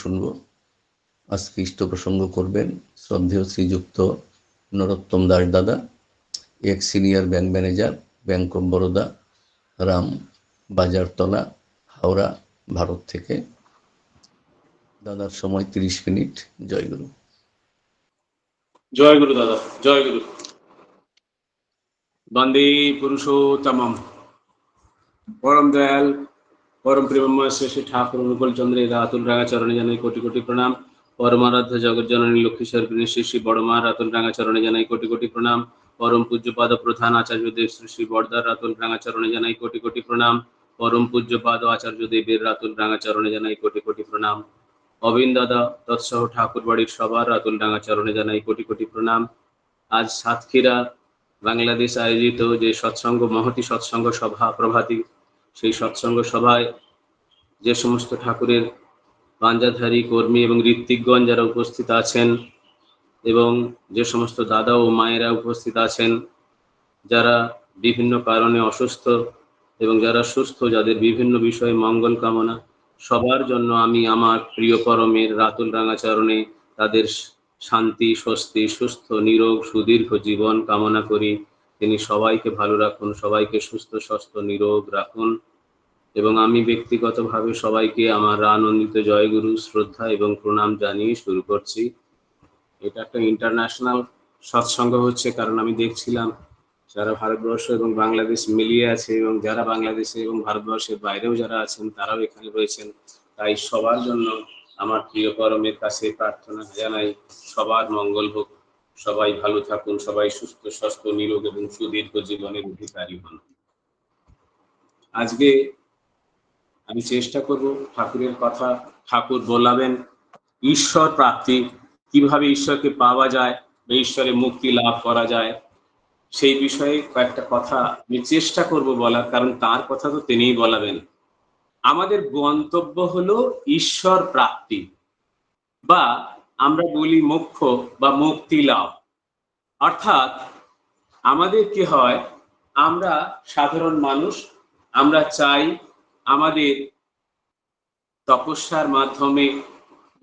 শুনব। আজকে ইষ্ট প্রসঙ্গ করবেন শ্রদ্ধেয় শ্রীযুক্ত নরোত্তম দাস দাদা, ex senior bank manager, bank of Baroda, Ram Bazartala, Howrah, Bharat থেকে। দাদার সময় 30 মিনিট। জয়গুরু। জয়গুরু দাদা, জয়গুরু। বন্দে পুরুষোত্তমম। পরম দয়াল পরম প্রেমময় শ্রী শ্রী ঠাকুর অনুকূল চন্দ্রের রাতুল রাঙা চরণে জানাই কোটি কোটি প্রণাম। পরমারাধ্য জগৎ জননী লক্ষ্মী সর্বিনী শ্রী শ্রী বড়মা রাতুল রাঙা চরণে জানাই কোটি কোটি প্রণাম। পরম পূজ্যপাদ প্রধান আচার্যদেব শ্রী শ্রী বড়দার রাতুল রাঙা চরণে জানাই কোটি কোটি প্রণাম। পরম পূজ্যপাদ আচার্যদেবের রাতুল রাঙা চরণে জানাই কোটি কোটি প্রণাম। অবিন দাদা তৎসহ ঠাকুর বাড়ির সবার রাতুল রাঙা চরণে জানাই কোটি কোটি প্রণাম। আজ সাতক্ষীরা বাংলাদেশ আয়োজিত যে সৎসঙ্গ মহতি সৎসঙ্গ সভা প্রভাতী, সেই সৎসঙ্গ সভায় যে সমস্ত ঠাকুরের পাঞ্জাধারী কর্মী এবং ঋত্বিকগণ যারা উপস্থিত আছেন, এবং যে সমস্ত দাদা ও মায়েরা উপস্থিত আছেন, যারা বিভিন্ন কারণে অসুস্থ এবং যারা সুস্থ, যাদের বিভিন্ন বিষয়ে মঙ্গল কামনা, সবার জন্য আমি আমার প্রিয় পরমের রাতুল রাঙা চরণে তাদের শান্তি, স্বস্তি, সুস্থ, নিরোগ, সুদীর্ঘ জীবন কামনা করি। তিনি সবাইকে ভালো রাখুন, সবাইকে সুস্থ স্বাস্থ্য নিরোগ রাখুন। এবং আমি ব্যক্তিগতভাবে সবাইকে আমার আনন্দিত জয়গুরু শ্রদ্ধা এবং প্রণাম জানিয়ে শুরু করছি। এটা একটা ইন্টারন্যাশনাল সৎসঙ্গ হচ্ছে, কারণ আমি দেখছিলাম যারা ভারতবর্ষ এবং বাংলাদেশ মিলিয়ে আছে, এবং যারা বাংলাদেশে এবং ভারতবর্ষের বাইরেও যারা আছেন তারাও এখানে রয়েছেন। তাই সবার জন্য আমার প্রিয় পরমের কাছে প্রার্থনা জানাই, সবার মঙ্গল হোক, সবাই ভালো থাকুন, সবাই সুস্থ স্বাস্থ্য নিরোগ এবং সুদীর্ঘ জীবনের অধিকারী হন। আজকে আমি চেষ্টা করব ঠাকুরের কথা, ঠাকুর বলাবেন ঈশ্বর প্রাপ্তি, কিভাবে ঈশ্বরকে পাওয়া যায় বা ঈশ্বরে মুক্তি লাভ করা যায়, সেই বিষয়ে কয়েকটা কথা আমি চেষ্টা করব বলার, কারণ তার কথা তো তিনিই বলাবেন। আমাদের গন্তব্য হলো ঈশ্বর প্রাপ্তি, বা আমরা বলি মোক্ষ বা মুক্তি লাভ। অর্থাৎ আমাদের কি হয়, আমরা সাধারণ মানুষ, আমরা চাই আমাদের তপস্যার মাধ্যমে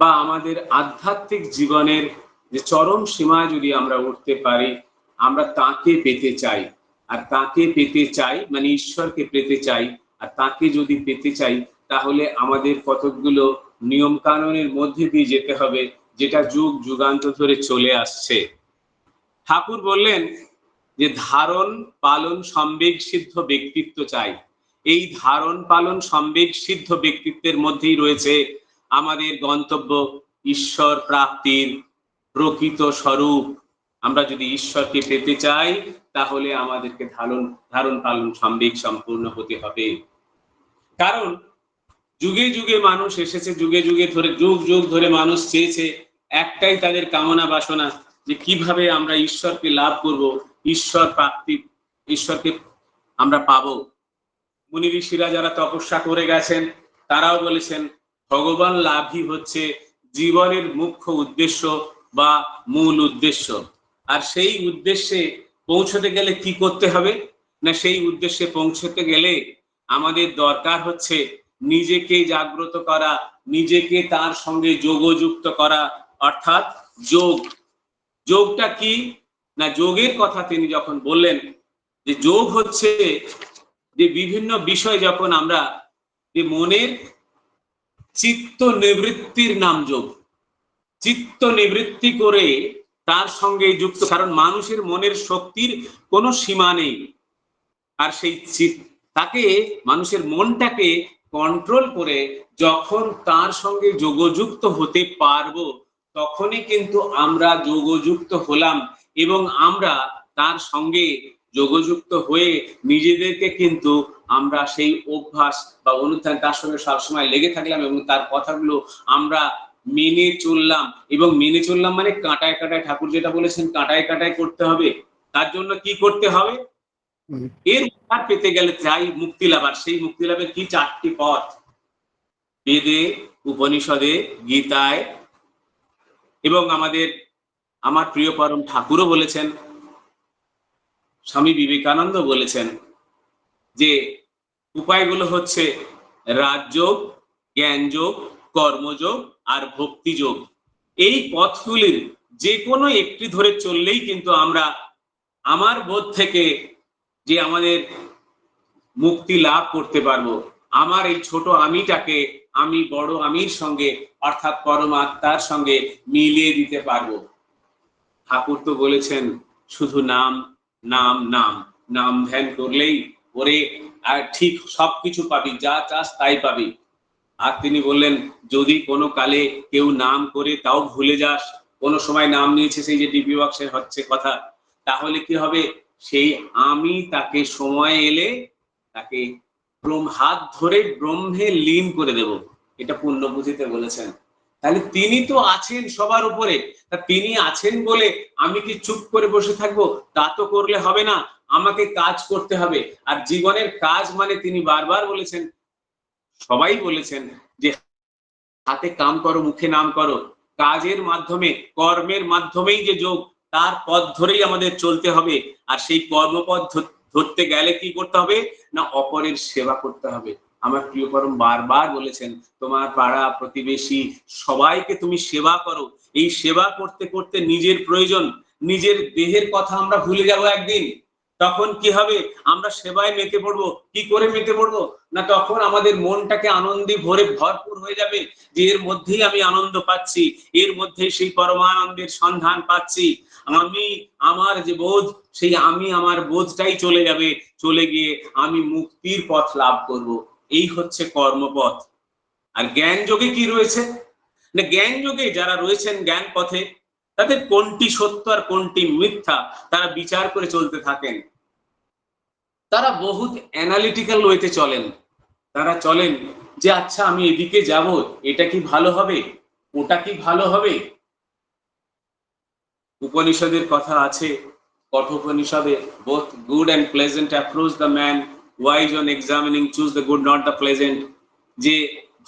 বা আমাদের আধ্যাত্মিক জীবনের যে চরম সীমায় যদি আমরা উঠতে পারি, আমরা তাকে পেতে চাই। আর তাকে পেতে চাই মানে ঈশ্বরকে পেতে চাই। আর তাকে যদি পেতে চাই, তাহলে আমাদের কতকগুলো নিয়ম কানুনের মধ্যে দিয়ে যেতে হবে, যেটা যুগ যুগান্তর ধরে চলে আসছে। ঠাকুর বললেন যে ধারণ পালন সম্বেগ সিদ্ধ ব্যক্তিত্ব চাই। এই ধারণ পালন সম্বেগ সিদ্ধ ব্যক্তিত্বের মধ্যেই রয়েছে আমাদের গন্তব্য ঈশ্বর প্রাপ্তির প্রকৃত স্বরূপ। আমরা যদি ঈশ্বরকে পেতে চাই, তাহলে আমাদেরকে ধারণ পালন সম্বেগ সম্পূর্ণ হতে হবে। কারণ যুগে যুগে মানুষ এসেছে, যুগে যুগে ধরে যুগ যুগ ধরে মানুষ চেয়েছে, একটাই তাদের কামনা বাসনা, যে কিভাবে আমরা ঈশ্বরকে লাভ করব, ঈশ্বর প্রাপ্তি, ঈশ্বরকে আমরা পাবো। মুনি ঋষিরা যারা তপস্যা করে গেছেন, তারাও বলেছেন ভগবান লাভই হচ্ছে জীবনের মুখ্য উদ্দেশ্য বা মূল উদ্দেশ্য। আর সেই উদ্দেশ্যে পৌঁছতে গেলে কি করতে হবে না, সেই উদ্দেশ্যে পৌঁছতে গেলে আমাদের দরকার হচ্ছে নিজেকে জাগ্রত করা, নিজেকে তার সঙ্গে যোগযুক্ত করা, অর্থাৎ যোগ। যোগটা কি না, যোগের কথা তিনি যখন বললেন যে যোগ হচ্ছে যে বিভিন্ন বিষয় যখন আমরা যে মনের চিত্ত নিবৃত্তির নাম যোগ, চিত্ত নিবৃত্তি করে তার সঙ্গে যুক্ত, কারণ মানুষের মনের শক্তির কোনো সীমা নেই। আর সেই তাকে মানুষের মনটাকে কন্ট্রোল করে যখন তার সঙ্গে যোগযুক্ত হতে পারবো, তখনই কিন্তু আমরা যোগযুক্ত হলাম। এবং আমরা তার সঙ্গে যোগযুক্ত হয়ে নিজেদেরকে কিন্তু আমরা সেই অভ্যাস বা অনুধ্যান, তার সঙ্গে সবসময় লেগে থাকলাম এবং তার কথাগুলো আমরা মেনে চললাম। এবং মেনে চললাম মানে কাঁটায় কাঁটায়, ঠাকুর যেটা বলেছেন কাঁটায় কাঁটায় করতে হবে। তার জন্য কি করতে হবে, এর উদ্ধার পেতে গেলে চাই মুক্তি লাভ। আর সেই মুক্তি লাভের কি চারটি পথ, বেদে, উপনিষদে, গীতায়, এবং আমার প্রিয় পরম ঠাকুরও বলেছেন, স্বামী বিবেকানন্দ বলেছেন যে উপায়গুলো হচ্ছে রাজযোগ, জ্ঞানযোগ, কর্মযোগ আর ভক্তিযোগ। এই পথগুলির যে কোনো একটি ধরে চললেই কিন্তু আমরা আমার বোধ থেকে যে আমাদের মুক্তি লাভ করতে পারবো। আমার এই ছোট আমিটাকে আমি বড় আমির সঙ্গে অর্থাৎ পরমাত্মার সঙ্গে মিলিয়ে দিতে পারবো। ঠাকুর তো বলেছেন শুধু নাম নাম নাম নাম ধ্যান করলেই ওরে আর ঠিক সবকিছু পাবি, যা চাস তাই পাবি। আর তিনি বললেন যদি কোনো কালে কেউ নাম করে তাও ভুলে যাস, কোনো সময় নাম নিয়েছে, সেই যে ডিপি বক্সের হচ্ছে কথা, তাহলে কি হবে? সেই আমি তাকে সময় এলে তাকে হাত ধরে ব্রহ্মে লীন করে দেব। এটা পুণ্যপুঁথিতে বলেছেন। তাহলে তিনি তো আছেন সবার উপরে, তা তিনি আছেন বলে আমি কি চুপ করে বসে থাকবো? তা তো করলে হবে না, আমাকে কাজ করতে হবে। আর জীবনের কাজ মানে তিনি বারবার বলেছেন, সবাই বলেছেন যে হাতে কাম করো মুখে নাম করো। কাজের মাধ্যমে কর্মের মাধ্যমেই যে যোগ, তার পথ ধরেই আমাদের চলতে হবে। আর সেই কর্মপথ ধরতে গেলে কি করতে হবে না, অপরের সেবা করতে হবে। আমার প্রিয় পরম বারবার বলেছেন তোমার পাড়া প্রতিবেশী সবাইকে তুমি সেবা করো। এই সেবা করতে করতে নিজের প্রয়োজন, নিজের দেহের কথা আমরা ভুলে যাব একদিন। তখন কি হবে? আমরা সেবায় মেতে পড়বো। কি করে মেতে পড়বো না, তখন আমাদের মনটাকে আনন্দে ভরে ভরপুর হয়ে যাবে যে এর মধ্যেই আমি আনন্দ পাচ্ছি, এর মধ্যেই সেই পরমানন্দের সন্ধান পাচ্ছি। আমি আমার যে বোধ, সেই আমি আমার বোধটাই চলে যাবে, চলে গিয়ে আমি মুক্তির পথ লাভ করব। এই হচ্ছে কর্মপথ। আর জ্ঞান যোগে কি রয়েছে না, জ্ঞান যোগে যারা রয়েছেন জ্ঞান পথে, তাদের কোনটি সত্য আর কোনটি মিথ্যা তারা বিচার করে চলতে থাকেন। তারা বহুত অ্যানালিটিক্যাল ওয়েতে চলেন। তারা চলেন যে আচ্ছা আমি এদিকে যাব, এটা কি ভালো হবে, ওটা কি ভালো হবে। উপনিষদের কথা আছে, কঠোপনিষদে, both good and pleasant approach the man wise on examining choose the good not the pleasant। যে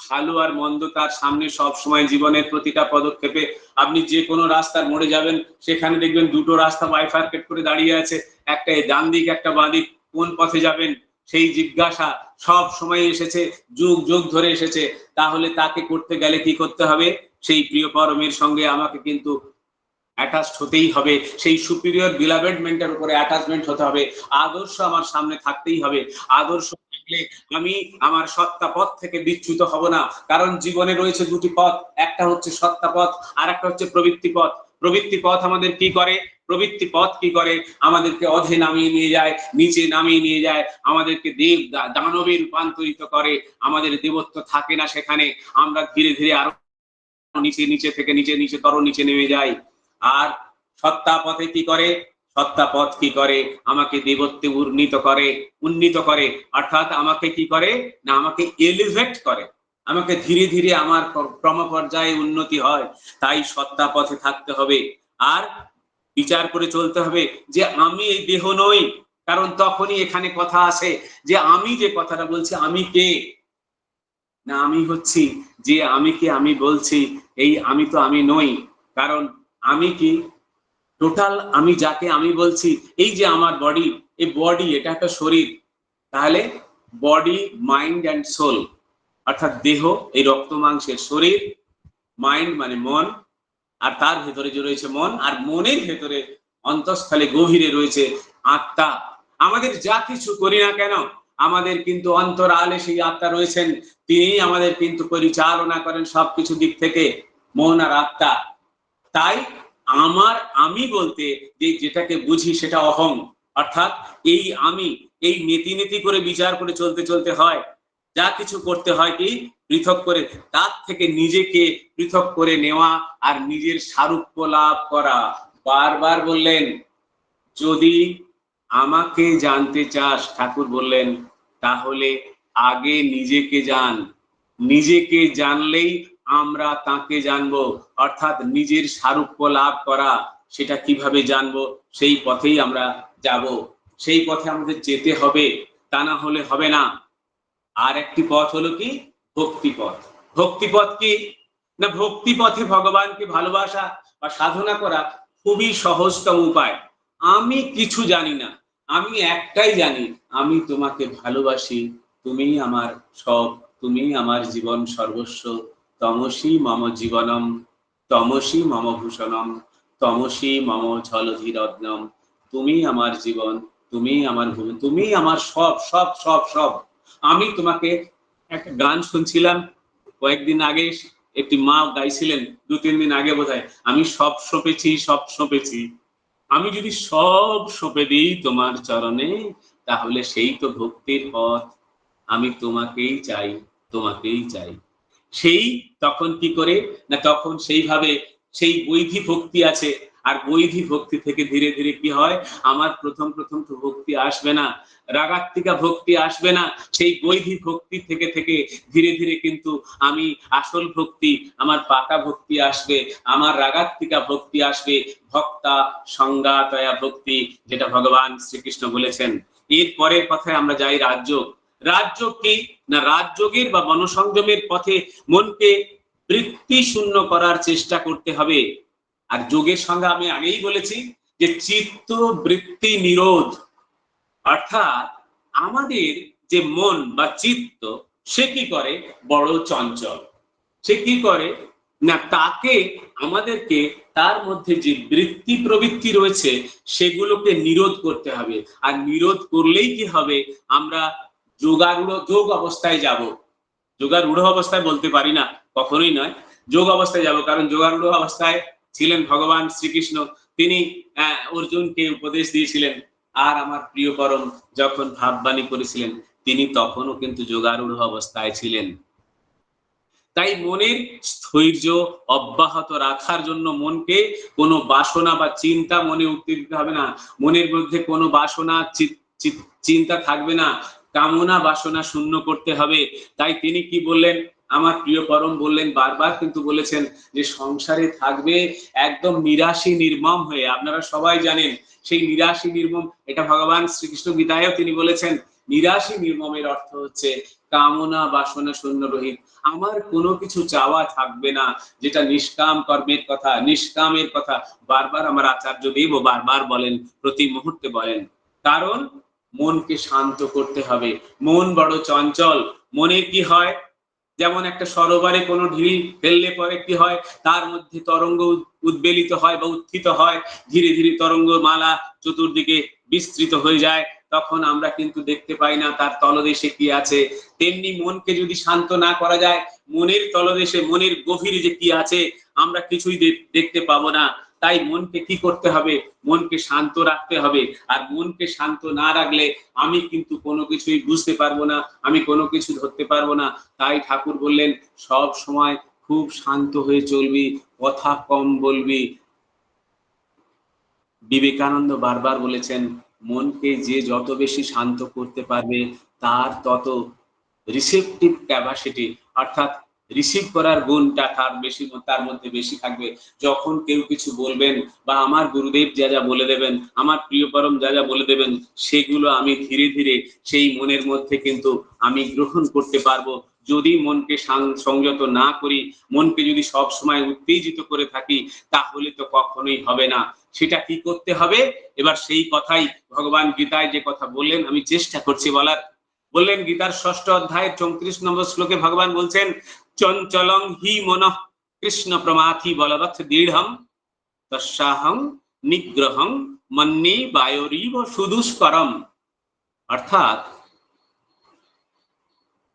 ভালো আর মন্দ তার সামনে সব সময় জীবনের প্রতিটা পদক্ষেপে, আপনি যে কোনো রাস্তার মোড়ে যাবেন সেখানে দেখবেন দুটো রাস্তা বাইফার্কেট করে দাঁড়িয়ে আছে, একটা ডান দিক একটা বাঁ দিক, কোন পথে যাবেন সেই জিজ্ঞাসা সব সময় এসেছে, যুগ যুগ ধরে এসেছে। তাহলে তাকে করতে গেলে কি করতে হবে? সেই প্রিয় পরমের সঙ্গে আমাকে কিন্তু অ্যাটাচড হতেই হবে, সেই সুপিরিয়র বিলাভেডমেন্টের উপরে অ্যাটাচমেন্ট হতে হবে। আদর্শ আমার সামনে থাকতেই হবে। আদর্শ থাকলে আমি আমার সত্তা পথ থেকে বিচ্যুত হব না। কারণ জীবনে রয়েছে দুটি পথ, একটা হচ্ছে সত্তা পথ আর একটা হচ্ছে প্রবৃত্তি পথ। প্রবৃত্তি পথ আমাদের কি করে? প্রবৃত্তি পথ কি করে? আমাদেরকে অধে নামিয়ে নিয়ে যায়, নিচে নামিয়ে নিয়ে যায়, আমাদেরকে দেব দানবে রূপান্তরিত করে। আমাদের দেবত্ব থাকে না সেখানে, আমরা ধীরে ধীরে আরো নিচে নিচে থেকে নিচে নিচেতর নিচে নেমে যাই। আর সত্তা পথে কি করে? সত্তা পথ কি করে? আমাকে দেবত্বে উন্নীত করে, অর্থাৎ আমাকে কি করে না, আমাকে এলিভেট করে, আমাকে ধীরে ধীরে আমার ক্রমপর্যায়ে উন্নতি হয়। তাই সত্তা পথে থাকতে হবে। আর বিচার করে চলতে হবে যে আমি এই দেহ নই। কারণ তখনই এখানে কথা আসে যে আমি যে কথাটা বলছি, আমি কে না, আমি হচ্ছি যে আমি কি আমি বলছি, এই আমি তো আমি নই। কারণ আমি কি টোটাল আমি যাকে আমি বলছি, এই যে আমার বডি, এই বডি এটা একটা শরীর। তাহলে বডি মাইন্ড অ্যান্ড সোল, অর্থাৎ দেহ এই রক্ত মাংসের শরীর, মাইন্ড মানে মন, আর তার ভেতরে যে রয়েছে মন, আর মনের ভেতরে অন্তঃস্থলে গভীরে রয়েছে আত্মা। আমাদের যা কিছু করি না কেন, আমাদের কিন্তু অন্তরালে সেই আত্মা রয়েছেন, তিনি আমাদের কিন্তু পরিচালনা করেন সবকিছু দিক থেকে, মন আর আত্মা। তাই আমার আমি বলতে যে যেটাকে বুঝি সেটা অহং, অর্থাৎ এই আমি, এই নীতি নীতি করে বিচার করে চলতে চলতে হয়। যা কিছু করতে হয় কি পৃথক করে, তার থেকে নিজেকে পৃথক করে নেওয়া আর নিজের সারূপ্য লাভ করা। বারবার বললেন যদি আমাকে জানতে চাস, ঠাকুর বললেন তাহলে আগে নিজেকে জান। নিজেকে জানলেই আমরা তাকে জানবো, অর্থাৎ নিজের সারূপ্য লাভ করা। সেটা কিভাবে জানবো? সেই পথেই আমরা যাব, সেই পথে আমাদের যেতে হবে, তা না হলে হবে না। আর একটি পথ হলো কি ভক্তিপথ। ভক্তিপথ কি না, ভক্তিপথে ভগবানকে ভালোবাসা বা সাধনা করা খুবই সহজতম উপায়। আমি কিছু জানি না, আমি একটাই জানি, আমি তোমাকে ভালোবাসি, তুমিই আমার সব, তুমিই আমার জীবন সর্বস্ব, তমসি মম জীবনম, তমসি মম ভূষণম, তমসি মম ঝলধিরত্নম। তুমি আমার জীবন, তুমি আমার ভূমি, তুমি আমার সব সব সব সব। আমি তোমাকে, একটা গান শুনছিলাম কয়েকদিন আগে, একটি মা গাইছিলেন 2-3 দিন আগে বোধহয়, আমি সব সঁপেছি, সব সঁপেছি। আমি যদি সব সঁপে দিই তোমার চরণে, তাহলে সেই তো ভক্তির পথ। আমি তোমাকেই চাই, তোমাকেই চাই। সেই তখন কি করে না, তখন সেইভাবে সেই বৈধি ভক্তি আছে। আর বৈধি ভক্তি থেকে ধীরে ধীরে কি হয়, আমার প্রথম প্রথম তো ভক্তি আসবে না, রাগাত্মিকা ভক্তি আসবে না। সেই বৈধি ভক্তি থেকে থেকে ধীরে ধীরে কিন্তু আমি আসল ভক্তি, আমার পাকা ভক্তি আসবে, আমার রাগাত্মিকা ভক্তি আসবে, ভক্তা সংজ্ঞাতয়া ভক্তি, যেটা ভগবান শ্রীকৃষ্ণ বলেছেন। এর পরের কথায় আমরা যাই রাজযোগ। রাজযোগ কি না, রাজযোগের বা বনসংযমের পথে মনকে বৃত্তি শূন্য করার চেষ্টা করতে হবে। আর যোগের সঙ্গে আমি আগেই বলেছি যে চিত্ত বৃত্তি নিরোধ, অর্থাৎ আমাদের যে মন বা চিত্ত, সে কি করে, বড় চঞ্চল। সে কি করে না, তাকে আমাদেরকে তার মধ্যে যে বৃত্তি প্রবৃত্তি রয়েছে সেগুলোকে নিরোধ করতে হবে। আর নিরোধ করলেই কি হবে, আমরা যোগারূঢ় যোগ অবস্থায় যাব। যোগারূঢ় অবস্থায় বলতে পারি না, কখনোই নয়, যোগ অবস্থায় যাব। কারণ যোগারূঢ় অবস্থায় ছিলেন ভগবান শ্রীকৃষ্ণ। তিনি অর্জুনকে উপদেশ দিয়েছিলেন। আর আমার প্রিয় পরম যখন ভাববাণী করেছিলেন, তিনি তখনও কিন্তু যোগারূঢ় অবস্থায় ছিলেন। তাই মনের স্থৈর্য অব্যাহত রাখার জন্য মনকে কোনো বাসনা বা চিন্তা মনে উঠতে দিতে হবে না। মনের মধ্যে কোনো বাসনা চিন্তা থাকবে না, কামনা বাসনা শূন্য করতে হবে। তাই তিনি কি বললেন, আমার প্রিয় পরম বললেন, বারবার কিন্তু বলেছেন যে সংসারে থাকবে একদম নিরাশী নির্মম হয়ে। আপনারা সবাই জানেন সেই নিরাশী নির্মম, এটা ভগবান শ্রীকৃষ্ণ গীতায়ও তিনি বলেছেন। নিরাশী নির্মমের অর্থ হচ্ছে কামনা বাসনা শূন্য রহিত। আমার কোনো কিছু চাওয়া থাকবে না, যেটা নিষ্কাম কর্মের কথা, নিষ্কামের কথা বারবার আমার আচার্য দেব বারবার বলেন, প্রতি মুহূর্তে বলেন। কারণ মনকে শান্ত করতে হবে। মন বড় চঞ্চল। মনের কি হয়, যেমন একটা সরোবরে কোনো ঢিল ফেললে পরে কি হয়, তার মধ্যে তরঙ্গ উদ্বেলিত হয় বা উত্থিত হয়, ধীরে ধীরে তরঙ্গ মালা চতুর্দিকে বিস্তৃত হয়ে যায়, তখন আমরা কিন্তু দেখতে পাই না তার তলদেশে কি আছে। তেমনি মনকে যদি শান্ত না করা যায়, মনের তলদেশে, মনের গভীরে যে কি আছে আমরা কিছুই দেখতে পাবো না। তাই মনকে কি করতে হবে, মনকে শান্ত রাখতে হবে। আর মনকে শান্ত না রাখলে আমি কিন্তু কোনো কিছুই বুঝতে পারবো না, আমি কোনো কিছু ধরতে পারবো না। তাই ঠাকুর বললেন, সব সময় খুব শান্ত হয়ে চলবি, কথা কম বলবি। বিবেকানন্দ বারবার বলেছেন, মনকে যে যত বেশি শান্ত করতে পারবে, তার তত রিসেপটিভ ক্যাপাসিটি, অর্থাৎ রিসিভ করার গুণটা তার বেশি, তার মধ্যে বেশি থাকবে। যখন কেউ কিছু বলবেন বা আমার গুরুদেব যা যা বলে দেবেন, আমার প্রিয় পরম যা যা বলে দেবেন, সেগুলো আমি ধীরে ধীরে সেই মনের মধ্যে কিন্তু আমি গ্রহণ করতে পারবো। যদি মনকে সংযত না করি, মনকে যদি সব সময় উত্তেজিত করে থাকি, তাহলে তো কখনোই হবে না। সেটা কি করতে হবে, এবার সেই কথাই ভগবান গীতায় যে কথা বললেন, আমি চেষ্টা করছি বলার। বললেন গীতার 6ষ্ঠ অধ্যায়ের 34 নম্বর শ্লোকে ভগবান বলছেন, চঞ্চলং হি মনঃ কৃষ্ণ প্রমাথি বলবৎ দৃঢ়ং তস্যাহং নিগ্রহং মন্যে বায়োরিব সুদুষ্করম। অর্থাৎ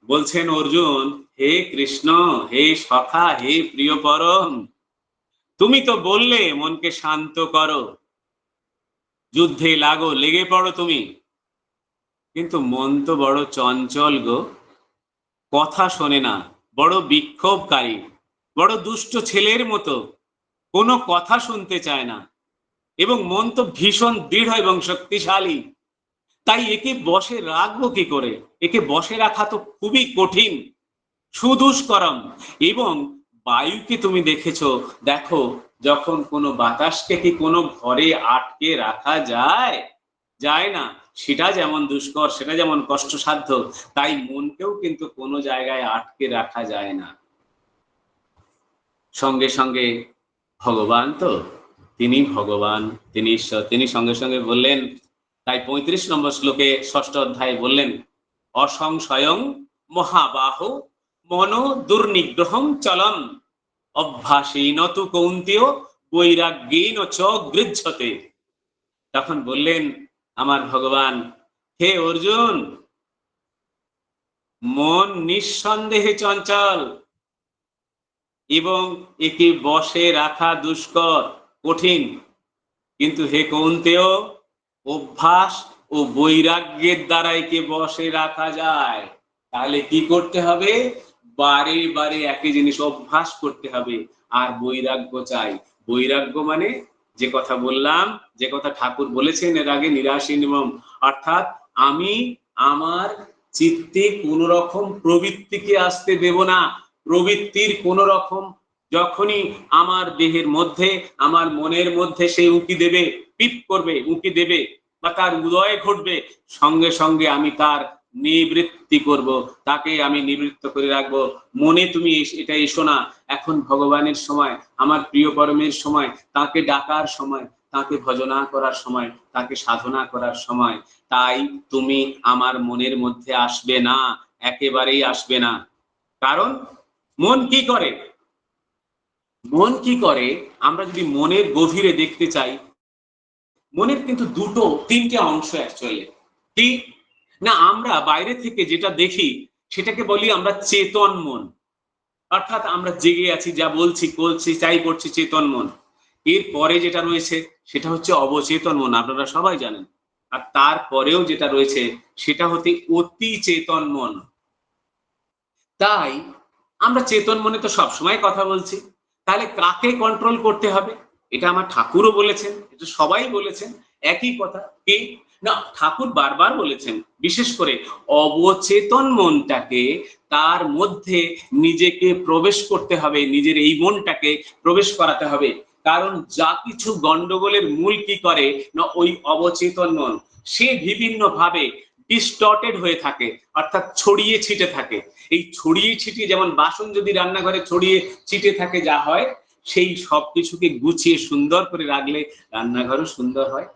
বলছেন অর্জুন, হে কৃষ্ণ, হে সখা, হে প্রিয় পরম, তুমি তো বললে মনকে শান্ত করো, যুদ্ধে লাগো, লেগে পড়ো তুমি, কিন্তু মন তো বড় চঞ্চল গো, কথা শোনে না, বড় বিক্ষোভকারী, বড় দুষ্ট ছেলের মতো, কোনো কথা শুনতে চায় না। এবং মন তো ভীষণ দৃঢ় এবং শক্তিশালী। তাই একে বশে রাখবো কি করে, একে বশে রাখা তো খুবই কঠিন, সুদুষ্করম। এবং বায়ুকে তুমি দেখেছো, দেখো, যখন কোনো বাতাসকে কি কোনো ঘরে আটকে রাখা যায়? যায় না। সেটা যেমন দুষ্কর, সেটা যেমন কষ্টসাধ্য, তাই মনকেও কিন্তু কোনো জায়গায় আটকে রাখা যায় না। সঙ্গে সঙ্গে ভগবান তো, তিনি ভগবান, তিনি ঈশ্বর, তিনি সঙ্গে সঙ্গে বললেন। তাই 35 নম্বর শ্লোকে 6ষ্ঠ অধ্যায়ে বললেন, অসংশয়ং মহাবাহো মনো দুর্নিগ্রহং চলম অভ্যাসেন তু কৌন্তেয় বৈরাগ্যেন চ গৃহ্যতে। তখন বললেন আমার ভগবান, হে অর্জুন, মন নিঃসন্দেহে চঞ্চল এবং একে বশে রাখা দুষ্কর, কঠিন, কিন্তু হে কৌন্তেয়, অভ্যাস ও বৈরাগ্যের দ্বারা একে বশে রাখা যায়। তাহলে কি করতে হবে? বারে বারে একই জিনিস অভ্যাস করতে হবে। আর বৈরাগ্য চাই। বৈরাগ্য মানে যে কথা বললাম, যে কথা ঠাকুর বলেছেন এর আগে, নিরাশীনম, অর্থাৎ আমি আমার চিত্তে কোন রকম প্রবৃত্তিকে আসতে দেব না। প্রবৃত্তির কোন রকম যখনই আমার দেহের মধ্যে, আমার মনের মধ্যে সে উঁকি দেবে, পিপ করবে, উঁকি দেবে বা তার উদয় ঘটবে, সঙ্গে সঙ্গে আমি তার নিবৃত্তি করব, তাকে আমি নিবৃত্ত করে রাখবো। মনে তুমি এটা এসো না, এখন ভগবানের সময়, আমার প্রিয় পরমের সময়, তাকে ডাকার সময়, তাকে ভজনা করার সময়, তাকে সাধনা করার সময়, তাই তুমি আমার মনের মধ্যে আসবে না, একেবারেই আসবে না। কারণ মন কি করে? মন কি করে? আমরা যদি মনের গভীরে দেখতে চাই, মনের কিন্তু দুটো তিনটে অংশ অ্যাকচুয়ালি। কি না, আমরা বাইরে থেকে যেটা দেখি সেটাকে বলি আমরা চেতন মন, অর্থাৎ আমরা জেগে আছি, যা বলছি করছি চাই করছি, চেতন মন। এর পরে যেটা রয়েছে সেটা হচ্ছে অবচেতন মন, আপনারা সবাই জানেন। আর তারপরেও যেটা রয়েছে সেটা হতে অতি চেতন মন। তাই আমরা চেতন মনে তো সবসময় কথা বলছি, তাহলে কাকে কন্ট্রোল করতে হবে? এটা আমার ঠাকুরও বলেছেন, এটা সবাই বলেছেন, একই কথা। কি না, ঠাকুর বারবার বলেছেন বিশেষ করে অবচেতন মনটাকে, তার মধ্যে নিজেকে প্রবেশ করতে হবে, নিজের এই মনটাকে প্রবেশ করাতে হবে। কারণ যা কিছু গন্ডগোলের মূল কি করে না, ওই অবচেতন মন। সে বিভিন্ন ভাবে ডিস্টর্টেড হয়ে থাকে, অর্থাৎ ছড়িয়ে ছিটে থাকে। এই ছড়িয়ে ছিটিয়ে, যেমন বাসন যদি রান্নাঘরে ছড়িয়ে ছিটে থাকে যা হয়, সেই সব কিছুকে গুছিয়ে সুন্দর করে রাখলে রান্নাঘরও সুন্দর হয়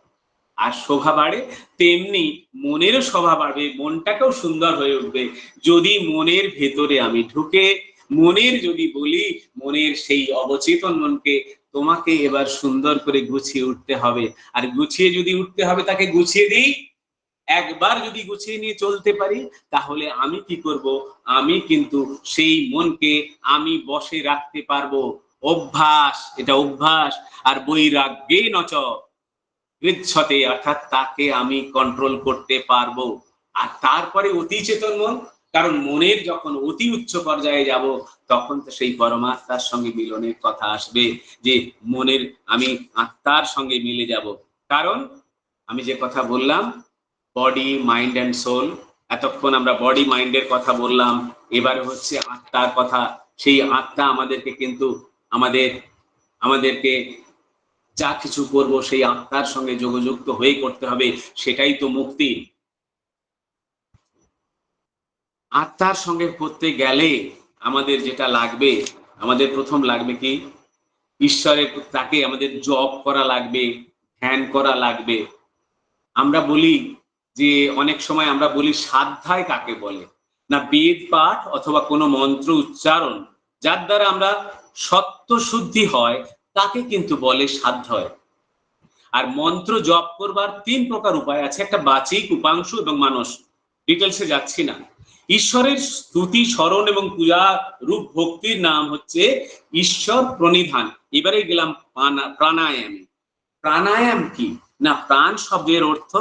আর শোভা বাড়ে। তেমনি মনেরও শোভা বাড়বে, মনটাকেও সুন্দর হয়ে উঠবে। যদি মনের ভেতরে আমি ঢুকে মনের যদি বলি, মনের সেই অবচেতন মনকে তোমাকে এবার সুন্দর করে গুছিয়ে উঠতে হবে, আর গুছিয়ে যদি উঠতে হবে তাকে গুছিয়ে দিই। একবার যদি গুছিয়ে নিয়ে চলতে পারি, তাহলে আমি কি করব? আমি কিন্তু সেই মনকে আমি বশে রাখতে পারবো। অভ্যাস, এটা অভ্যাস। আর বৈরাগ্যে নচ গৃহ্যতে, অর্থাৎ তাকে আমি কন্ট্রোল করতে পারবো। আর তারপরে অতি চেতন মন, কারণ মনের যখন অতি উচ্চ পর্যায়ে যাব, তখন তো সেই পরমাত্মার সঙ্গে মিলনের কথা আসবে, যে মনের আমি আত্মার সঙ্গে মিলে যাব। কারণ আমি যে কথা বললাম, বডি মাইন্ড অ্যান্ড সোল, এতক্ষণ আমরা বডি মাইন্ডের কথা বললাম, এবারে হচ্ছে আত্মার কথা। সেই আত্মা আমাদেরকে কিন্তু আমাদের আমাদেরকে যা কিছু করব সেই আত্মার সঙ্গে যোগযুক্ত হয়ে করতে হবে, সেটাই তো মুক্তি। আত্মার সঙ্গে করতে গেলে আমাদের যেটা লাগবে, আমাদের প্রথম লাগবে কি? ঈশ্বরের, তাকে আমাদের জপ করা লাগবে, ধ্যান করা লাগবে। আমরা বলি যে অনেক সময় আমরা বলি স্বাধ্যায় কাকে বলে না, বেদ পাঠ অথবা কোনো মন্ত্র উচ্চারণ যার দ্বারা আমরা সত্য শুদ্ধি হয়, তাকে কিন্তু বলে সাধ্যায়। আর মন্ত্র জপ করবার তিন প্রকার উপায় আছে, একটা বাচিক, উপাংশু এবং মানস। ডিটেলসে যাচ্ছি না। ঈশ্বরের স্তুতি, স্মরণ এবং পূজা রূপ ভক্তির নাম হচ্ছে ঈশ্বর প্রণিধান। এবারে গেলাম প্রাণায়ামে। প্রাণায়াম কি না, প্রাণ শব্দের অর্থ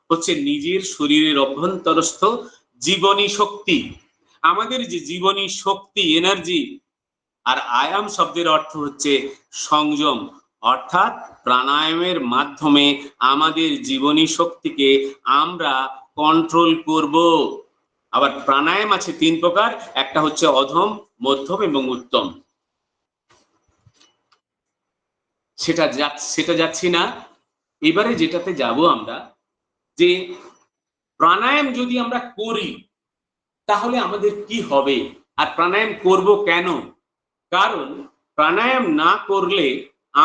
হচ্ছে নিজের শরীরের অভ্যন্তরস্থ জীবনী শক্তি, আমাদের যে জীবনী শক্তি, এনার্জি। আর আয়াম শব্দের অর্থ হচ্ছে সংযম, অর্থাৎ প্রাণায়ামের মাধ্যমে আমাদের জীবনী শক্তিকে আমরা কন্ট্রোল করব। আবার প্রাণায়াম আছে তিন প্রকার, একটা হচ্ছে অধম, মধ্যম এবং উত্তম। সেটা যাচ্ছি না। এবারে যেটাতে যাব আমরা, যে প্রাণায়াম যদি আমরা করি তাহলে আমাদের কি হবে, আর প্রাণায়াম করব কেন? কারণ প্রাণায়াম না করলে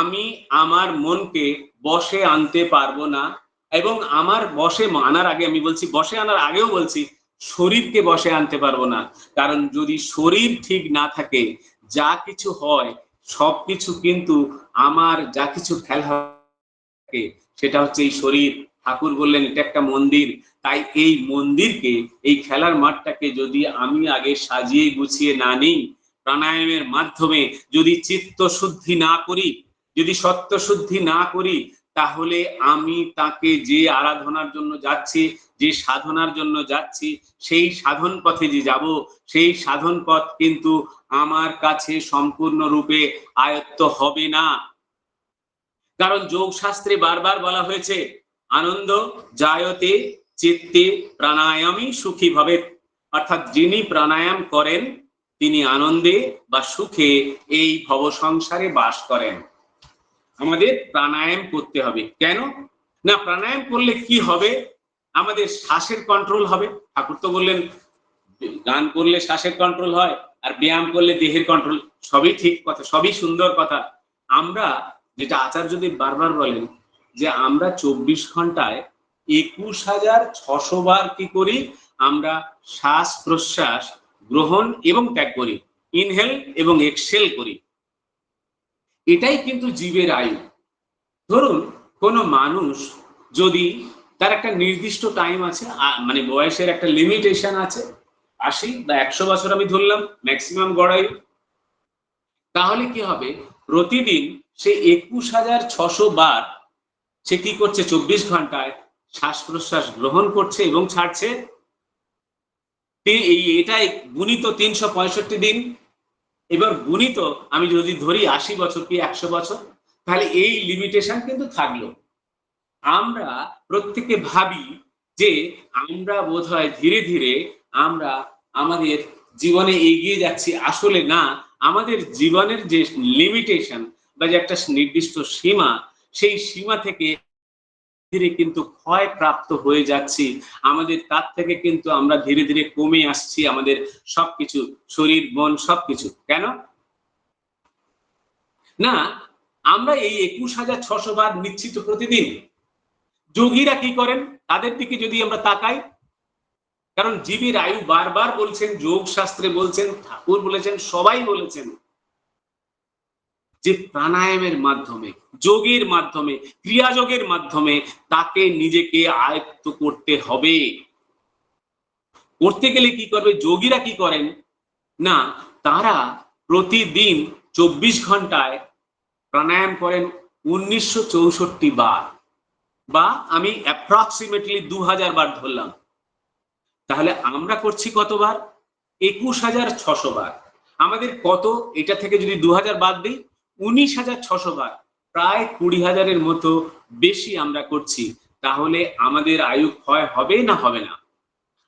আমি আমার মনকে বশে আনতে পারবো না। এবং আমার বশে আনার আগে আমি বলছি, বশে আনার আগেও বলছি, শরীরকে বশে আনতে পারবো না। কারণ যদি শরীর ঠিক না থাকে, যা কিছু হয় সবকিছু কিন্তু আমার যা কিছু খেলা থাকে সেটা হচ্ছে এই শরীর। ঠাকুর বললেন এটা একটা মন্দির। তাই এই মন্দিরকে, এই খেলার মাঠটাকে যদি আমি আগে সাজিয়ে গুছিয়ে না নিই, প্রাণায়ামের মাধ্যমে যদি চিত্ত শুদ্ধি না করি, যদি সত্য শুদ্ধি না করি, তাহলে আমি তাকে যে আরাধনার জন্য যাচ্ছি, যে সাধনার জন্য যাচ্ছি, সেই সাধন পথে যে যাব, সেই সাধন পথ কিন্তু আমার কাছে সম্পূর্ণরূপে আয়ত্ত হবে না। কারণ যোগ শাস্ত্রে বারবার বলা হয়েছে, আনন্দ জায়তে চিত্তে প্রাণায়ামই সুখী ভবে। অর্থাৎ যিনি প্রাণায়াম করেন তিনি আনন্দে বা সুখে এই ভব সংসারে বাস করেন। আমাদের প্রাণায়াম করতে হবে। কেন না, প্রাণায়াম করলে কি হবে? আমাদের শ্বাসের কন্ট্রোল হবে। ঠাকুর তো বললেন গান করলে শ্বাসের কন্ট্রোল হয়, আর ব্যায়াম করলে দেহের কন্ট্রোল। সবই ঠিক কথা, সবই সুন্দর কথা। আমরা যেটা আচার্যদেব বারবার বলেন যে আমরা 24 ঘন্টায় 21,600 বার কি করি, আমরা শ্বাস প্রশ্বাস গ্রহণ এবং ত্যাগ করি, ইনহেল এবং এক্সহেল করি। এটাই কিন্তু জীবের আয়ু। ধরুন কোনো মানুষ যদি, তার একটা নির্দিষ্ট টাইম আছে, মানে বয়সের একটা লিমিটেশন আছে, 80 বা 100 বছর আমি ধরলাম ম্যাক্সিমাম গড়াই, তাহলে কি হবে? প্রতিদিন সে 21,600 বার সে কি করছে? 24 ঘন্টায় শ্বাস প্রশ্বাস গ্রহণ করছে এবং ছাড়ছে। এটাই গুণিত 365 দিন। এবার গুণিত আমি যদি ধরি 80 বছর কি 100 বছর, তাহলে এই লিমিটেশন কিন্তু থাকলো। আমরা প্রত্যেকে ভাবি যে আমরা বোধহয় ধীরে ধীরে আমরা আমাদের জীবনে এগিয়ে যাচ্ছি। আসলে না, আমাদের জীবনের যে লিমিটেশন বা যে একটা নির্দিষ্ট সীমা, সেই সীমা থেকে ধীরে কিন্তু ক্ষয় প্রাপ্ত হয়ে যাচ্ছি। আমাদের তার থেকে কিন্তু আমরা ধীরে ধীরে কমে আসছি, আমাদের সবকিছু, শরীর মন সবকিছু। কেন না, আমরা এই 21,600 বার নিচ্ছি তো প্রতিদিন। যোগীরা কি করেন তাদের দিকে যদি আমরা তাকাই, কারণ জীবের আয়ু বারবার বলছেন, যোগ শাস্ত্রে বলছেন, ঠাকুর বলেছেন, সবাই বলেছেন যে প্রাণায়ামের মাধ্যমে, যোগের মাধ্যমে, ক্রিয়াযোগের মাধ্যমে তাকে নিজেকে আয়ত্ত করতে হবে। করতে গেলে কি করবে? যোগীরা কি করেন না, তারা প্রতিদিন 24 ঘন্টায় প্রাণায়াম করেন 1964 বার, বা আমি অ্যাপ্রক্সিমেটলি 2000 বার ধরলাম। তাহলে আমরা করছি কতবার? 21,600 বার। আমাদের কত, এটা থেকে যদি 2000 বাদ দিই, 19,600 বার, প্রায় 20,000-এর মতো বেশি আমরা করছি। তাহলে আমাদের আয়ু ক্ষয় হবে না হবে না?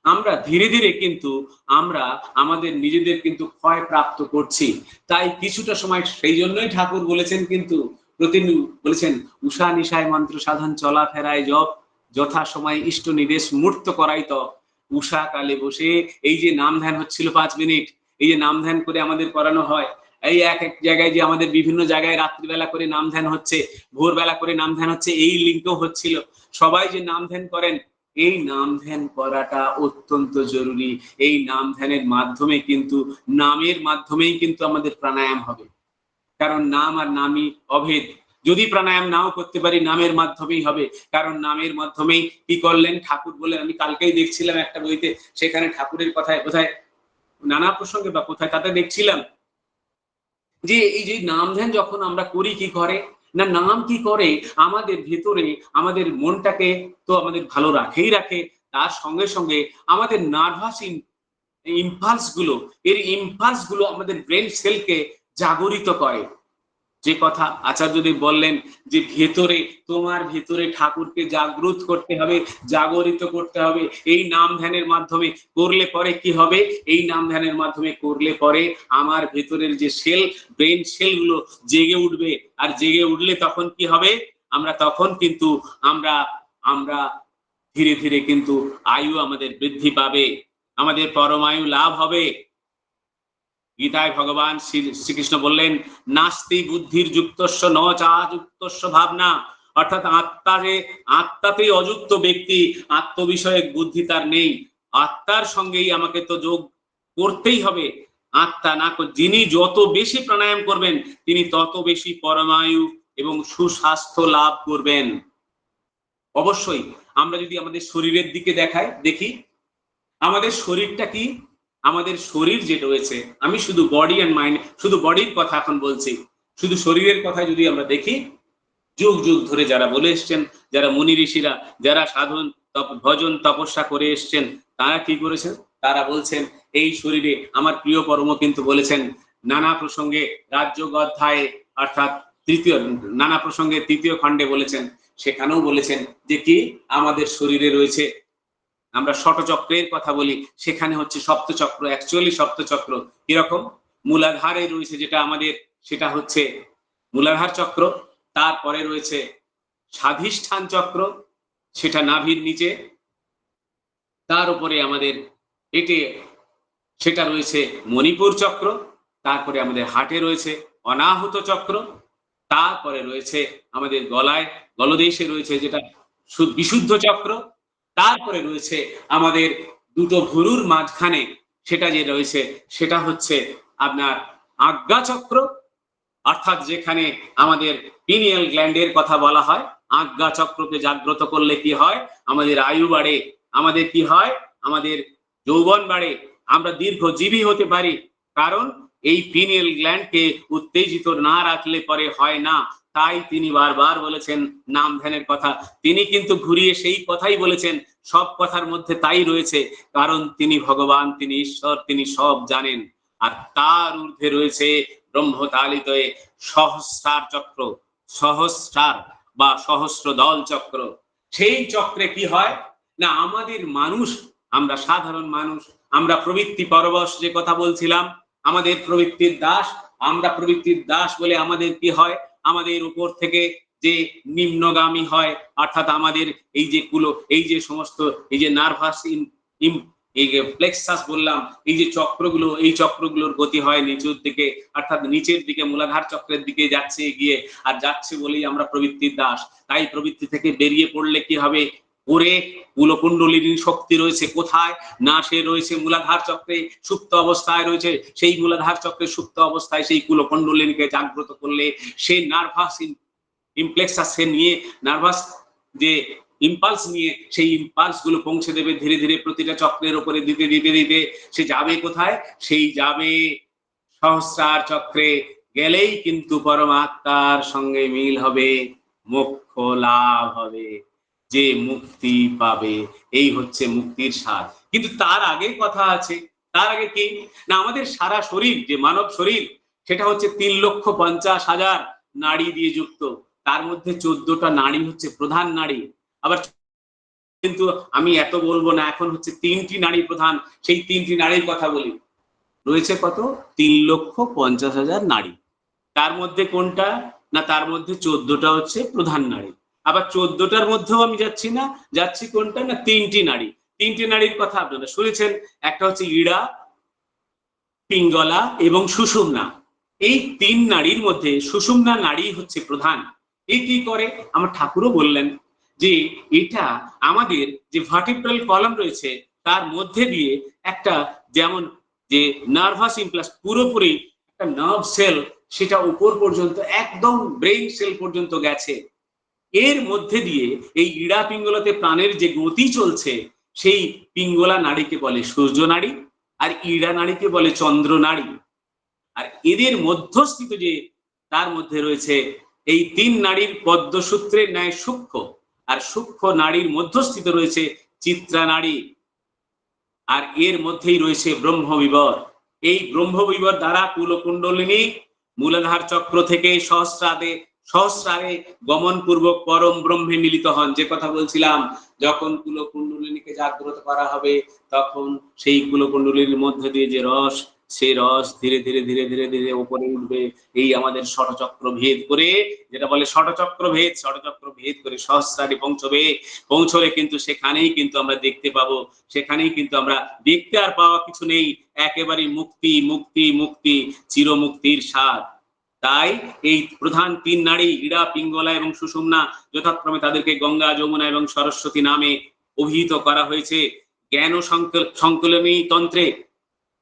আমরা ধীরে ধীরে কিন্তু আমরা আমাদের নিজেদের কিন্তু ক্ষয় প্রাপ্ত করছি। তাই কিছুটা সময়, সেই জন্যই ঠাকুর বলেছেন কিন্তু প্রতিদিন বলেছেন, উষা নিশায় মন্ত্র সাধন চলাফেরায় জপ, যথা সময় ইষ্ট নির্দেশ মূর্ত করাই তপ। উষা কালে বসে এই যে নাম ধ্যান হচ্ছিল 5 মিনিট, এই যে নাম ধ্যান করে আমাদের করানো হয়, এই এক এক জায়গায় যে আমাদের বিভিন্ন জায়গায় রাত্রিবেলা করে নাম ধ্যান হচ্ছে, ভোরবেলা করে নাম ধ্যান হচ্ছে, এই লিঙ্কও হচ্ছিল। সবাই যে নাম ধ্যান করেন, এই নাম ধ্যান করাটা অত্যন্ত জরুরি। এই নাম ধ্যানের মাধ্যমে কিন্তু, নামের মাধ্যমেই কিন্তু আমাদের প্রাণায়াম হবে। কারণ নাম আর নামই অভেদ। যদি প্রাণায়াম নাও করতে পারি, নামের মাধ্যমেই হবে। কারণ নামের মাধ্যমেই কি করলেন ঠাকুর বললেন, আমি কালকেই দেখছিলাম একটা বইতে, সেখানে ঠাকুরের কথায় কোথায় নানা প্রসঙ্গে বা কোথায় তাতে দেখছিলাম যে এই যে নাম ধ্যান যখন আমরা করি, কি করে না, নাম কি করে আমাদের ভেতরে, আমাদের মনটাকে তো আমাদের ভালো রাখেই রাখে, তার সঙ্গে সঙ্গে আমাদের নার্ভাস ইম্পালস গুলো, এর ইম্পালস গুলো আমাদের ব্রেন সেলকে জাগরিত করে। যে কথা আচার্যদেব বললেন যে ভেতরে, তোমার ভেতরে ঠাকুরকে জাগ্রত করতে হবে, জাগরিত করতে হবে। এই নাম ধ্যানের মাধ্যমে করলে পরে কি হবে? এই নাম ধ্যানের মাধ্যমে করলে পরে আমার ভেতরের যে সেল, ব্রেন সেল গুলো জেগে উঠবে। আর জেগে উঠলে তখন কি হবে? আমরা তখন কিন্তু আমরা আমরা ধীরে ধীরে কিন্তু আয়ু আমাদের বৃদ্ধি পাবে, আমাদের পরমায়ু লাভ হবে। গীতায় ভগবান শ্রীকৃষ্ণ বললেন, নাস্তি বুদ্ধির যুক্তস্য ন চা যুক্তস্য ভাবনা। অর্থাৎ আত্মাতেই অযুক্ত ব্যক্তি, আত্মবিষয়ক বুদ্ধি তার নেই। আত্মার সঙ্গেই আমাকে তো যোগ করতেই হবে। আত্মা না যিনি যত বেশি প্রাণায়াম করবেন তিনি তত বেশি পরমায়ু এবং সুস্বাস্থ্য লাভ করবেন। অবশ্যই আমরা যদি আমাদের শরীরের দিকে দেখি আমাদের শরীরটা কি, আমাদের শরীর যে রয়েছে, আমি শুধু বডি অ্যান্ড মাইন্ড, শুধু বডির কথা এখন বলছি, শুধু শরীরের কথা যদি আমরা দেখি, যুগ যুগ ধরে যারা বলে এসছেন, যারা মুনি ঋষিরা, যারা সাধন ভজন তপস্যা করে এসছেন, তারা কি করেছেন? তারা বলছেন এই শরীরে, আমার প্রিয় পরম কিন্তু বলেছেন নানা প্রসঙ্গে রাজযোগ অধ্যায়ে অর্থাৎ নানা প্রসঙ্গে ৩য় খণ্ডে বলেছেন, সেখানেও বলেছেন যে কি আমাদের শরীরে রয়েছে, আমরা ষটচক্রের কথা বলি, সেখানে হচ্ছে সপ্তচক্র, অ্যাকচুয়ালি সপ্তচক্র কিরকম? মূলাধারে রয়েছে যেটা আমাদের, সেটা হচ্ছে মূলাধার চক্র, তারপরে রয়েছে স্বাধিষ্ঠান চক্র, সেটা নাভির নিচে, তার উপরে আমাদের পেটে সেটা রয়েছে মণিপুর চক্র, তারপরে আমাদের হাটে রয়েছে অনাহুত চক্র, তারপরে রয়েছে আমাদের গলায় গলদেশে রয়েছে যেটা বিশুদ্ধ চক্র, তারপরে রয়েছে আমাদের দুটো ভুরুর মাঝখানে সেটা যে রয়েছে সেটা হচ্ছে আপনার আজ্ঞা চক্র, অর্থাৎ যেখানে আমাদের পিনিয়াল গ্ল্যান্ডের কথা বলা হয়। আজ্ঞা চক্রকে জাগ্রত করলে কি হয়? আমাদের আয়ু বাড়ে, আমাদের কি হয়? আমাদের যৌবন বাড়ে, আমরা দীর্ঘজীবী হতে পারি। কারণ এই পিনিয়াল গ্ল্যান্ডকে উত্তেজিত না রাখলে পরে হয় না। তাই তিনি বারবার বলেছেন নাম ধ্যানের কথা, তিনি কিন্তু ঘুরিয়ে সেই কথাই বলেছেন, সব কথার মধ্যে তাই রয়েছে, কারণ তিনি ভগবান, তিনি ঈশ্বর, তিনি সব জানেন। আর তার ঊর্ধ্বে রয়েছে ব্রহ্মতালিত সহস্রার চক্র, সহস্রার বা সহস্র দল চক্র। সেই চক্রে কি হয় না, আমাদের মানুষ, আমরা সাধারণ মানুষ, আমরা প্রবৃত্তি পরবশ যে কথা বলছিলাম, আমাদের প্রবৃত্তির দাস, আমরা প্রবৃত্তির দাস বলে আমাদের কি হয়, আমাদের উপর থেকে যে নিম্নগামী হয়, অর্থাৎ আমাদের এই যে এই যে সমস্ত এই যে নার্ভাস এই যে প্লেক্সাস বললাম, এই যে চক্রগুলো, এই চক্রগুলোর গতি হয় নিচের দিকে, অর্থাৎ নিচের দিকে মূলাধার চক্রের দিকে যাচ্ছে এগিয়ে, আর যাচ্ছে বলেই আমরা প্রবৃত্তির দাস। তাই প্রবৃত্তি থেকে বেরিয়ে পড়লে কি হবে? ওরে কুলকুণ্ডলিনী শক্তি রয়েছে কোথায় না, সে রয়েছে মূলাধার চক্রে, সুপ্ত অবস্থায় রয়েছে। সেই মূলাধার চক্রে সুপ্ত অবস্থায় সেই কুলকুণ্ডলিনীকে জাগ্রত করলে সে নার্ভাস ইমপ্লেক্সাস সে নিয়ে, নার্ভাস যে ইম্পালস নিয়ে, সেই ইম্পালস গুলো পৌঁছে দেবে ধীরে ধীরে প্রতিটা চক্রের উপরে দিতে দিতে দিতে সে যাবে কোথায়? সেই যাবে সহস্রার চক্রে, গেলেই কিন্তু পরমাত্মার সঙ্গে মিল হবে, মোক্ষ লাভ হবে, যে মুক্তি পাবে। এই হচ্ছে মুক্তির স্বাদ। কিন্তু তার আগে কথা আছে, তার আগে কি না, আমাদের সারা শরীর যে মানব শরীর, সেটা হচ্ছে 3,50,000 নাড়ি দিয়ে যুক্ত। তার মধ্যে 14টা নাড়ি হচ্ছে প্রধান নাড়ি। আবার কিন্তু আমি এত বলবো না, এখন হচ্ছে 3টি নাড়ি প্রধান। সেই 3টি নাড়ির কথা বলি, রয়েছে কত? 3,50,000 নাড়ি। তার মধ্যে কোনটা না, তার মধ্যে 14টা হচ্ছে প্রধান নাড়ি। আবার 14টার মধ্যেও আমি যাচ্ছি না, যাচ্ছি কোনটা না, 3টি নাড়ি। 3টি নাড়ির কথা আপনারা শুনেছেন, একটা হচ্ছে ইড়া, পিঙ্গলা এবং সুষুম্না। এই 3 নাড়ির মধ্যে সুষুম্না নাড়ি হচ্ছে প্রধান। এ কি করে? আমার ঠাকুরও বললেন যে এটা আমাদের যে ভার্টিব্রাল কলাম রয়েছে তার মধ্যে দিয়ে একটা, যেমন যে নার্ভাস ইমপ্লাস পুরোপুরি একটা নার্ভ সেল, সেটা উপর পর্যন্ত একদম ব্রেইন সেল পর্যন্ত গেছে। এর মধ্যে দিয়ে এই ইড়া পিঙ্গলাতে প্রাণের যে গতি চলছে, সেই পিঙ্গলা নাড়িকে বলে সূর্য নাড়ি, আর ইড়া নাড়িকে বলে চন্দ্র নাড়ি। আর এদের মধ্যস্থিত যে তার মধ্যে রয়েছে এই 3 নাড়ির পদ্মসূত্রের ন্যায় সূক্ষ্ম, আর সূক্ষ্ম নাড়ির মধ্যস্থিত রয়েছে চিত্রা নাড়ি, আর এর মধ্যেই রয়েছে ব্রহ্মবিবর। এই ব্রহ্মবিবর দ্বারা কুলকুণ্ডলিনী মূলাধার চক্র থেকে সহস্রারে গমন পূর্বক পরম ব্রহ্মে মিলিত হন। যে কথা বলছিলাম, যখন কুলকুণ্ডলিনীকে জাগ্রত করা হবে তখন সেই কুলকুণ্ডলিনীর মধ্যে দিয়ে যে রস, সেই রস ধীরে ধীরে ধীরে ধীরে ধীরে উপরে উঠবে, এই আমাদের ষটচক্র ভেদ করে, যেটা বলে ষটচক্র ভেদ করে সহস্রারে পৌঁছবে কিন্তু সেখানেই কিন্তু আমরা দেখতে পাবো, সেখানেই কিন্তু আমরা দেখতে আর পাওয়া কিছু নেই, একেবারে মুক্তি মুক্তি মুক্তি, চিরমুক্তির স্বাদ। তাই এই প্রধান 3 নাড়ি ইড়া, পিঙ্গলা এবং সুষুম্না, যথাক্রমে তাদেরকে গঙ্গা, যমুনা এবং সরস্বতী নামে অভিহিত করা হয়েছে। জ্ঞান ও সংকলনী তন্ত্রে,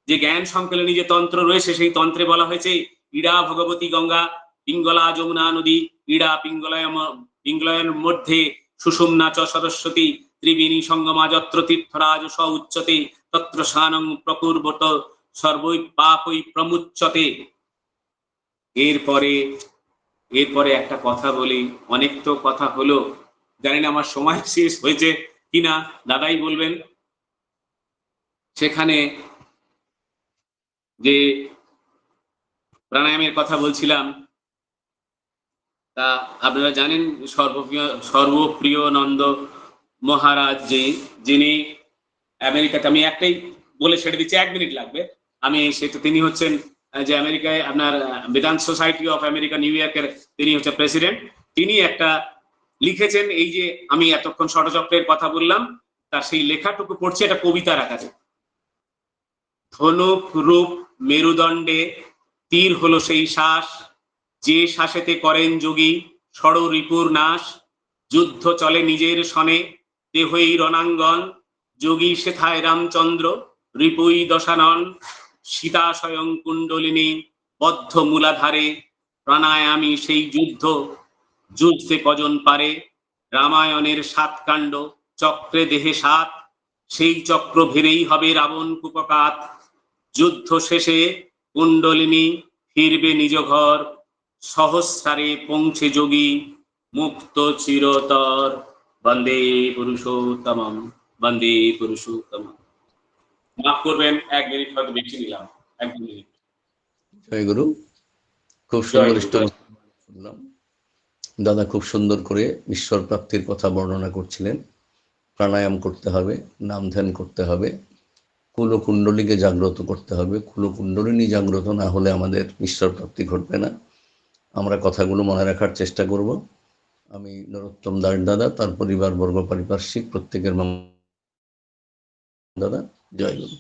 যে জ্ঞান সংকলনী যে তন্ত্র রয়েছে সেই তন্ত্রে বলা হয়েছে ইড়া ভগবতী গঙ্গা পিঙ্গলা যমুনা নদী ইড়া পিঙ্গলয়ের মধ্যে সুষুম্না চ সরস্বতী ত্রিবেণী সঙ্গমা যত্র তীর্থরাজ স উচ্চতে তত্র শানং প্রকুর্বত সর্বৈ পাপৈ প্রমুচ্যতে। এরপরে একটা কথা বলি, অনেক তো কথা হলো, জানি না আমার সময় শেষ হয়েছে কিনা, দাদাই বলবেন। সেখানে যে প্রাণায়ামের কথা বলছিলাম, তা আপনারা জানেন সর্বপ্রিয় নন্দ মহারাজ যিনি আমেরিকাতে, আমি একটাই বলে ছেড়ে দিচ্ছি, 1 মিনিট লাগবে, আমি সেটা, তিনি হচ্ছেন যে আমেরিকায় আপনার Vedanta society of America new ইয়র্কের তিনি হচ্ছে প্রেসিডেন্ট। তিনি একটা লিখেছেন, এই যে আমি এতক্ষণ ষড়চক্রের কথা বললাম তার সেই লেখাটুকু পড়ছি, একটা কবিতার আকারে। ধনুক রূপ মেরুদণ্ডে তীর হলো সেই শ্বাস, যে শ্বাসেতে করেন যোগী ষড় রিপুর নাশ। যুদ্ধ চলে নিজের সনে দেহই রণাঙ্গন, যোগী সেথায় রামচন্দ্র রিপুই দশানন। সীতা স্বয়ং কুণ্ডলিনী বদ্ধ মূলাধারে, প্রাণায়ামী সেই যুদ্ধে কজন পারে। রামায়ণের 7 কাণ্ড চক্রে দেহে 7, সেই চক্র ভেবেই হবে রাবণ কুপকাত। যুদ্ধ শেষে কুণ্ডলিনী ফিরবে নিজ ঘর, সহস্রারে পৌঁছে যোগী মুক্ত চিরতর। বন্দে পুরুষোত্তমম, বন্দে পুরুষোত্তমম। মাফ করবেন, 1 মিনিট হয়তো বেশি নিলাম, 1 মিনিট। জয় গুরু। খুব জয় সুন্দর গুরু। শুনলাম। দাদা খুব সুন্দর করে ঈশ্বর প্রাপ্তির কথা বর্ণনা করছিলেন। প্রাণায়াম করতে হবে, নাম ধ্যান করতে হবে, কুলকুণ্ডলীকে জাগ্রত করতে হবে। কুলকুণ্ডলিনী জাগ্রত না হলে আমাদের ঈশ্বর প্রাপ্তি ঘটবে না। আমরা কথাগুলো মনে রাখার চেষ্টা করব। আমি নরোত্তম দাস দাদা, তার পরিবারবর্গ, পারিপার্শ্বিক প্রত্যেকের দাদা। জয় গুরু।